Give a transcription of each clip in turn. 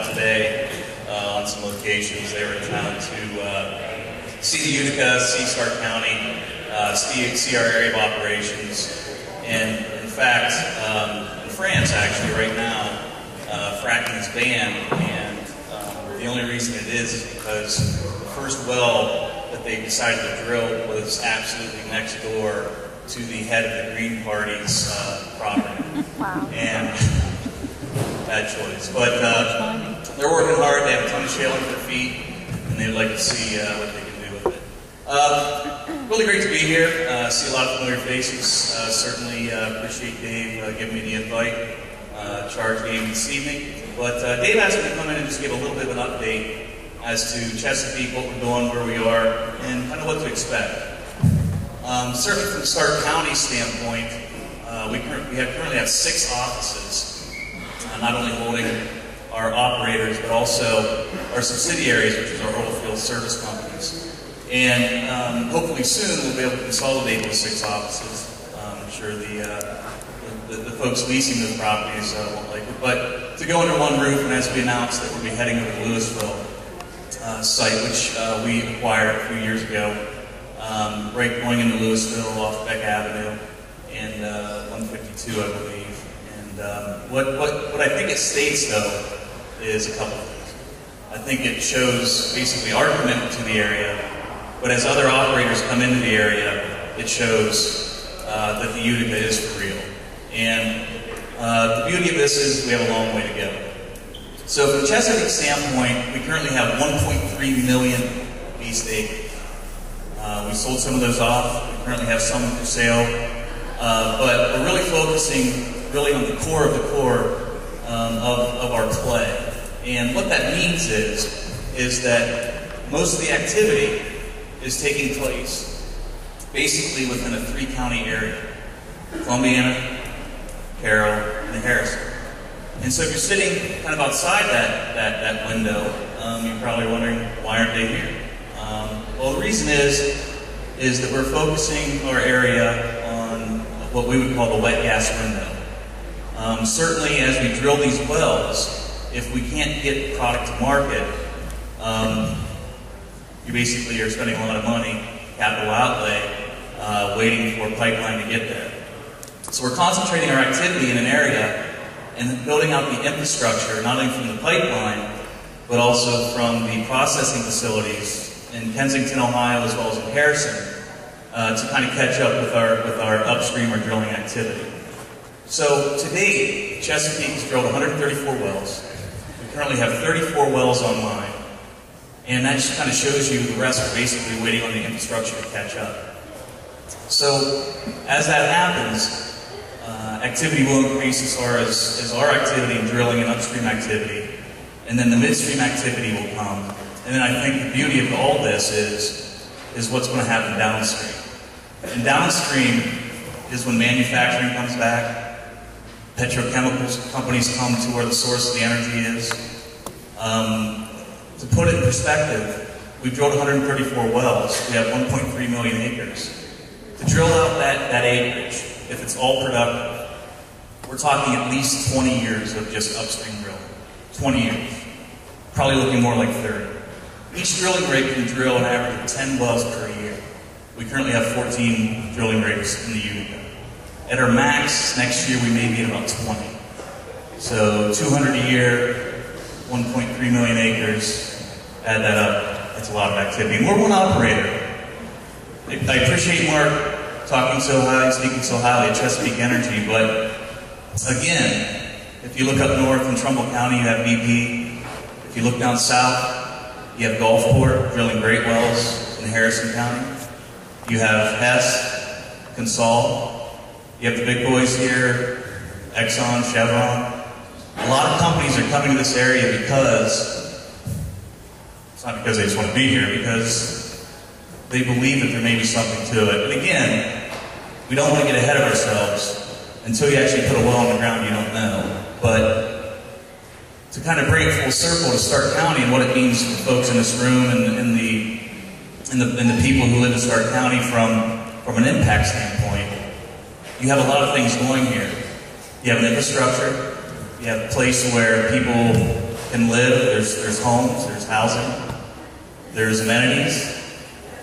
out today on some locations. They were in town to see the Utica, see Stark County, see our area of operations. And in fact, in France actually right now, fracking is banned, and the only reason it is because the first well that they decided to drill was absolutely next door to the head of the Green Party's property. Wow. And bad choice. But they're working hard. They have a ton of shale under their feet, and they'd like to see what they can do with it. Really great to be here. See a lot of familiar faces. Certainly appreciate Dave giving me the invite. Charge game this evening. But Dave asked me to come in and just give a little bit of an update as to Chesapeake, what we're doing, where we are, and kind of what to expect. Certainly from Stark County standpoint, we currently have 6 offices, not only holding our operators, but also our subsidiaries, which is our oil field service companies. And hopefully soon we'll be able to consolidate those 6 offices. I'm sure the folks leasing those properties won't like it. But to go under one roof, and as we announced that we'll be heading over to Louisville site, which we acquired a few years ago, right going into Louisville off Beck Avenue and 152, I believe. And what I think it states, though, is a couple things. I think it shows basically our commitment to the area, but as other operators come into the area, it shows that the Utica is for real. And the beauty of this is we have a long way to go. So from Chesapeake standpoint, we currently have 1.3 million leased acres. We sold some of those off. We currently have some for sale. But we're really focusing on the core of the core of our play. And what that means is that most of the activity is taking place basically within a 3-county area: Columbiana, Carroll, and Harrison. And so if you're sitting kind of outside that window, you're probably wondering, why aren't they here? Well, the reason is that we're focusing our area on what we would call the wet gas window. Certainly as we drill these wells, if we can't get product to market, you basically are spending a lot of money, capital outlay, waiting for a pipeline to get there. So we're concentrating our activity in an area and building out the infrastructure, not only from the pipeline, but also from the processing facilities in Kensington, Ohio, as well as in Harrison, to kind of catch up with our upstream or drilling activity. So to date, Chesapeake has drilled 134 wells. We currently have 34 wells online, and that just kind of shows you the rest are basically waiting on the infrastructure to catch up. So as that happens, activity will increase as far as our activity in drilling and upstream activity, and then the midstream activity will come. And then I think the beauty of all this is what's going to happen downstream. And downstream is when manufacturing comes back, petrochemicals companies come to where the source of the energy is. To put it in perspective, we've drilled 134 wells. We have 1.3 million acres. To drill out that acreage, if it's all productive, we're talking at least 20 years of just upstream drilling. 20 years. Probably looking more like 30. Each drilling rig can drill an average of 10 wells per year. We currently have 14 drilling rigs in the Utica. At our max, next year we may be at about 20. So 200 a year, 1.3 million acres, add that up, that's a lot of activity. And we're one operator. I appreciate Mark talking so high, speaking so highly of Chesapeake Energy, but again, if you look up north in Trumbull County, you have BP. If you look down south, you have Gulfport drilling great wells in Harrison County. You have Hess, Consol. You have the big boys here, Exxon, Chevron. A lot of companies are coming to this area because, it's not because they just want to be here, because they believe that there may be something to it. And again, we don't want to get ahead of ourselves. Until you actually put a well on the ground, you don't know. But to kind of bring it full circle to Stark County and what it means for folks in this room and the people who live in Stark County from an impact standpoint, you have a lot of things going here. You have an infrastructure, you have a place where people can live. There's homes, there's housing, there's amenities,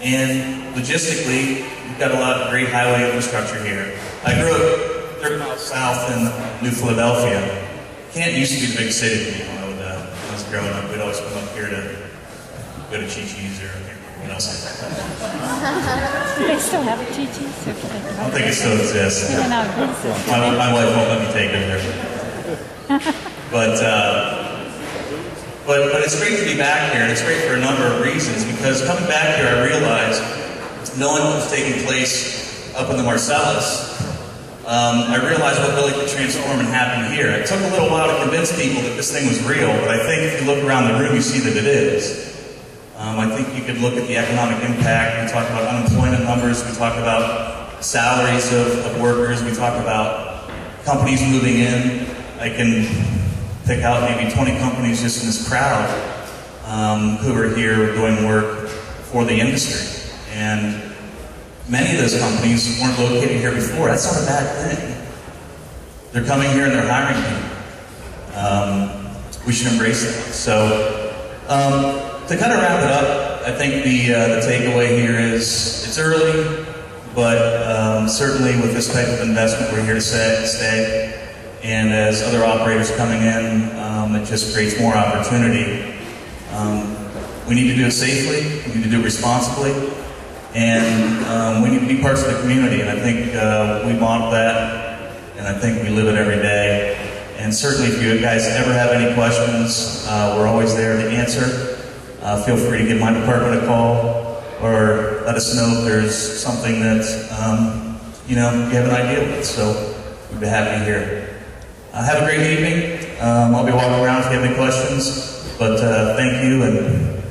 and logistically, we've got a lot of great highway infrastructure here. I grew up 30 miles south in New Philadelphia. Canton used to be the big city to me when I was growing up. We'd always come up here to go to Chi-Chi's or what else. Do they still have a Chi-Chi's? I don't think it still exists. Even out of business. My wife won't let me take it there. But it's great to be back here, and it's great for a number of reasons, because coming back here I realized knowing what was taking place up in the Marcellus, I realized what really could transform and happen here. It took a little while to convince people that this thing was real, but I think if you look around the room you see that it is. I think you could look at the economic impact. We talk about unemployment numbers, we talk about salaries of workers, we talk about companies moving in. I can pick out maybe 20 companies just in this crowd who are here doing work for the industry. And many of those companies weren't located here before. That's not a bad thing. They're coming here and they're hiring people. We should embrace that. So to kind of wrap it up, I think the takeaway here is it's early, but certainly with this type of investment, we're here to stay. And as other operators coming in, it just creates more opportunity. We need to do it safely, we need to do it responsibly, and we need to be parts of the community. And I think we model that, and I think we live it every day. And certainly if you guys ever have any questions, we're always there to answer. Feel free to give my department a call, or let us know if there's something that you have an idea with. So we'd be happy to hear. Have a great evening. I'll be walking around if you have any questions, but thank you, and